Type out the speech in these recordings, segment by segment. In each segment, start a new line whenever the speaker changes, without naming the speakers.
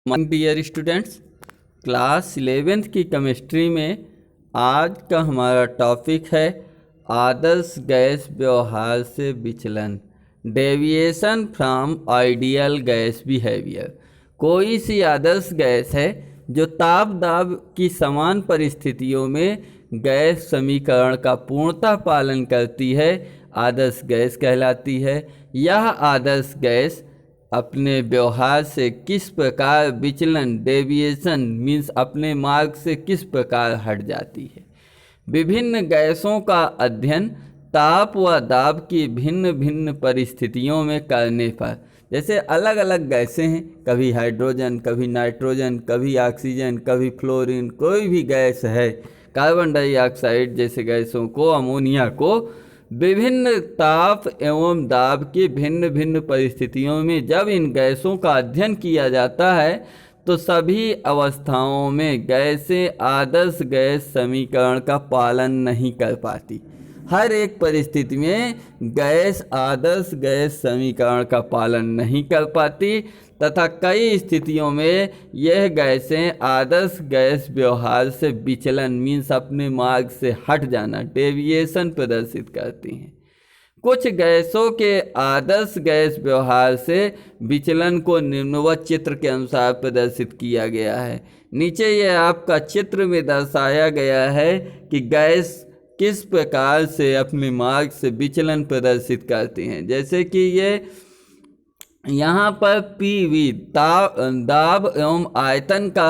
My dear students, class 11th की chemistry में आज का हमारा टॉपिक है आदर्श गैस व्यवहार से विचलन, deviation from ideal gas behaviour. कोई सी आदर्श गैस है जो ताप दाब की समान परिस्थितियों में गैस समीकरण का पूर्णतः पालन करती है, आदर्श गैस कहलाती है। यह आदर्श गैस अपने व्यवहार से किस प्रकार विचलन, डेविएशन मीन्स अपने मार्ग से किस प्रकार हट जाती है। विभिन्न गैसों का अध्ययन ताप व दाब की भिन्न भिन्न परिस्थितियों में करने पर, जैसे अलग अलग गैसें हैं, कभी हाइड्रोजन, कभी नाइट्रोजन, कभी ऑक्सीजन, कभी फ्लोरीन, कोई भी गैस है, कार्बन डाइऑक्साइड जैसे गैसों को, अमोनिया को, विभिन्न ताप एवं दाब की भिन्न भिन्न परिस्थितियों में जब इन गैसों का अध्ययन किया जाता है तो सभी अवस्थाओं में गैसें आदर्श गैस समीकरण का पालन नहीं कर पाती। हर एक परिस्थिति में गैस आदर्श गैस समीकरण का पालन नहीं कर पाती तथा कई स्थितियों में यह गैसें आदर्श गैस व्यवहार से विचलन मीन्स अपने मार्ग से हट जाना, डेविएशन प्रदर्शित करती हैं। कुछ गैसों के आदर्श गैस व्यवहार से विचलन को निम्नवत चित्र के अनुसार प्रदर्शित किया गया है। नीचे यह आपका चित्र में दर्शाया गया है कि गैस किस प्रकार से अपने मार्ग से विचलन प्रदर्शित करती हैं। जैसे कि ये यहाँ पर पीवी दाब एवं आयतन का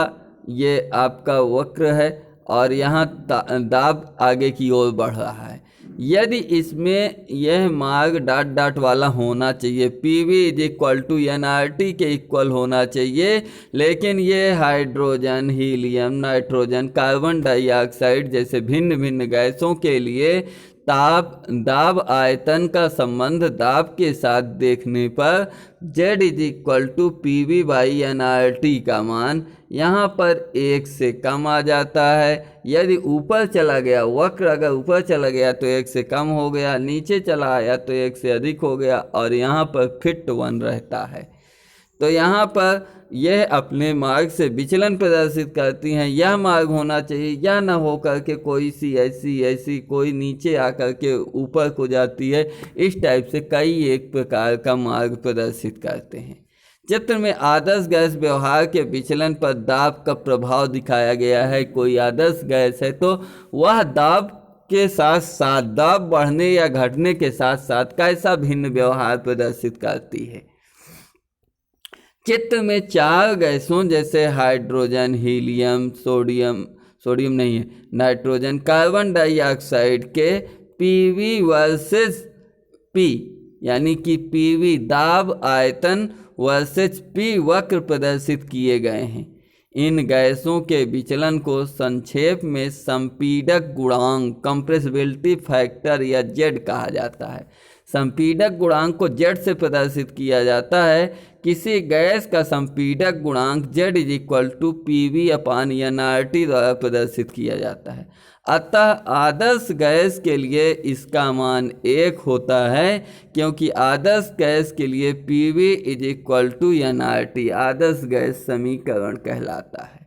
ये आपका वक्र है और यहाँ दाब आगे की ओर बढ़ रहा है। यदि इसमें यह मार्ग डॉट डॉट वाला होना चाहिए, PV = nRT के इक्वल होना चाहिए, लेकिन ये hydrogen, helium, nitrogen, carbon dioxide जैसे भिन्न भिन्न गैसों के लिए ताप दाब आयतन का संबंध दाब के साथ देखने पर Z = PV/nRT का मान यहाँ पर 1 से कम आ जाता है। यदि ऊपर चला गया, वक्र अगर ऊपर चला गया तो 1 से कम हो गया, नीचे चला आया तो 1 से अधिक हो गया और यहाँ पर फिट 1 रहता है। तो यहाँ पर यह अपने मार्ग से विचलन प्रदर्शित करती हैं। यह मार्ग होना चाहिए, यह न हो कर के कोई सी ऐसी कोई नीचे आकर के ऊपर को जाती है। इस टाइप से कई एक प्रकार का मार्ग प्रदर्शित करते हैं। चित्र में आदर्श गैस व्यवहार के विचलन पर दाब का प्रभाव दिखाया गया है। कोई आदर्श गैस है तो वह दाब के साथ साथ, दाब बढ़ने या घटने के साथ साथ कैसा भिन्न व्यवहार प्रदर्शित करती है। चित्र में 4 गैसों जैसे हाइड्रोजन, हीलियम, सोडियम नहीं है, नाइट्रोजन, कार्बन डाइऑक्साइड के PV वर्सेस P यानी कि PV दाब आयतन वर्सेस P वक्र प्रदर्शित किए गए हैं। इन गैसों के विचलन को संक्षेप में संपीडक गुणांक, कंप्रेसिबिलिटी फैक्टर या Z कहा जाता है। संपीडक गुणांक को Z से प्रदर्शित किया जाता है। किसी गैस का संपीडक गुणांक Z = PV/nRT द्वारा प्रदर्शित किया जाता है। अतः आदर्श गैस के लिए इसका मान 1 होता है, क्योंकि आदर्श गैस के लिए PV = nRT आदर्श गैस समीकरण कहलाता है।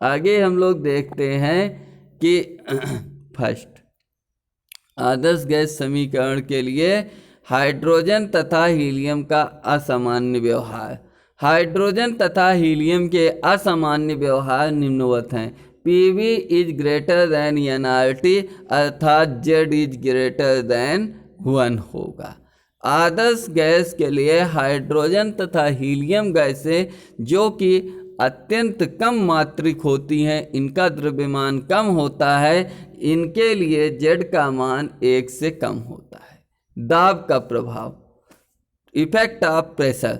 आगे हम लोग देखते हैं कि फर्स्ट आदर्श गैस समीकरण के लिए हाइड्रोजन तथा हीलियम का असामान्य व्यवहार। हाइड्रोजन तथा हीलियम के असामान्य व्यवहार निम्नवत हैं। PV > nRT अर्थात Z > 1 होगा। आदर्श गैस के लिए हाइड्रोजन तथा हीलियम गैसें जो कि अत्यंत कम मात्रिक होती हैं, इनका द्रव्यमान कम होता है, इनके लिए Z का मान 1 से कम होता है। दाब का प्रभाव, इफेक्ट ऑफ प्रेशर।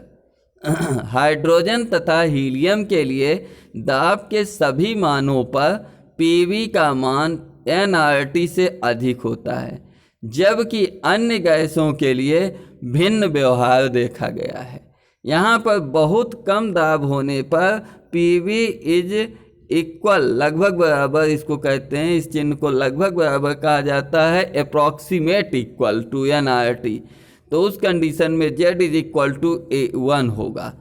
हाइड्रोजन तथा हीलियम के लिए दाब के सभी मानों पर PV का मान nRT से अधिक होता है, जबकि अन्य गैसों के लिए भिन्न व्यवहार देखा गया है। यहाँ पर बहुत कम दाब होने पर PV = लगभग बराबर, इसको कहते हैं, इस चिन्ह को लगभग बराबर कहा जाता है, अप्रॉक्सीमेट इक्वल टू nRT। तो उस कंडीशन में Z = A1 होगा।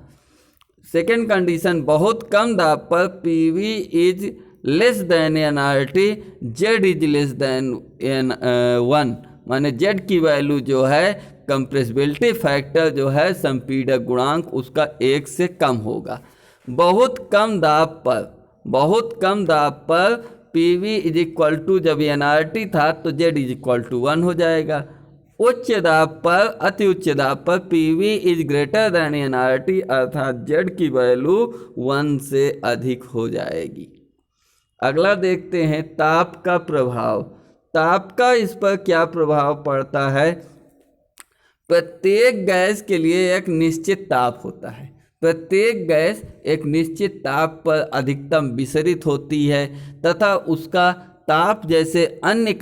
सेकेंड कंडीशन, बहुत कम दाब पर PV is less than NRT, Z is less than N1, माने जेड की वैल्यू जो है कंप्रेसिबिलिटी फैक्टर जो है संपीड़क गुणांक उसका 1 से कम होगा। बहुत कम दाब पर PV इज इक्वल टू, जब एनआरटी था तो जेड इज इक्वल टू 1 हो जाएगा। उच्च दाब पर, अति उच्च दाब पर PV is greater than NRT, अर्थात जेड की वैल्यू 1 से अधिक हो जाएगी। अगला देखते हैं ताप का प्रभाव। ताप का इस पर क्या प्रभाव पड़ता है? प्रत्येक गैस के लिए एक निश्चित ताप होता है। प्रत्येक गैस एक निश्चित ताप पर अधिकतम विसरित होती है तथा उसका ताप जैसे अन्य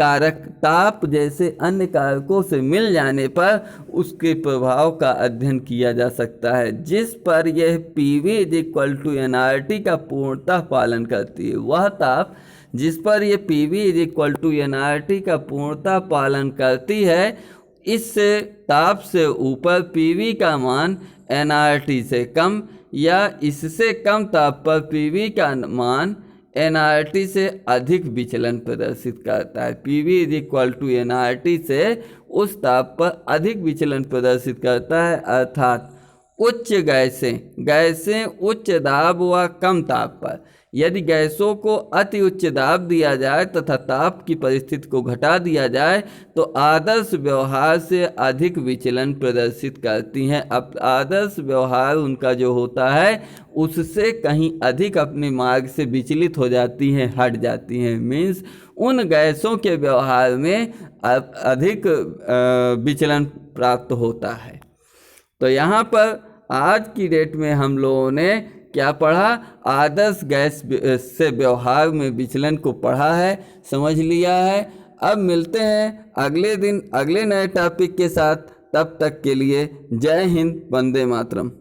कारकों से मिल जाने पर उसके प्रभाव का अध्ययन किया जा सकता है। जिस पर यह PV is equal to NRT का पूर्णतः पालन करती है, वह ताप जिस पर यह PV is equal to NRT का पूर्णतः पालन करती है, इस ताप से ऊपर PV का मान एनआरटी से कम या इससे कम ताप पर PV का मान एनआरटी से अधिक विचलन प्रदर्शित करता है। PV is equal to NRT से उस ताप पर अधिक विचलन प्रदर्शित करता है, अर्थात उच्च गैसें उच्च दाब व कम ताप पर, यदि गैसों को अति उच्च दाब दिया जाए तथा ताप की परिस्थिति को घटा दिया जाए तो आदर्श व्यवहार से अधिक विचलन प्रदर्शित करती हैं। अब आदर्श व्यवहार उनका जो होता है उससे कहीं अधिक अपने मार्ग से विचलित हो जाती हैं, हट जाती हैं। मीन्स उन गैसों के व्यवहार में अधिक विचलन प्राप्त होता है। तो यहाँ पर आज की डेट में हम लोगों ने क्या पढ़ा? आदर्श गैस से व्यवहार में विचलन को पढ़ा है, समझ लिया है। अब मिलते हैं अगले दिन अगले नए टॉपिक के साथ। तब तक के लिए जय हिंद, वंदे मातरम।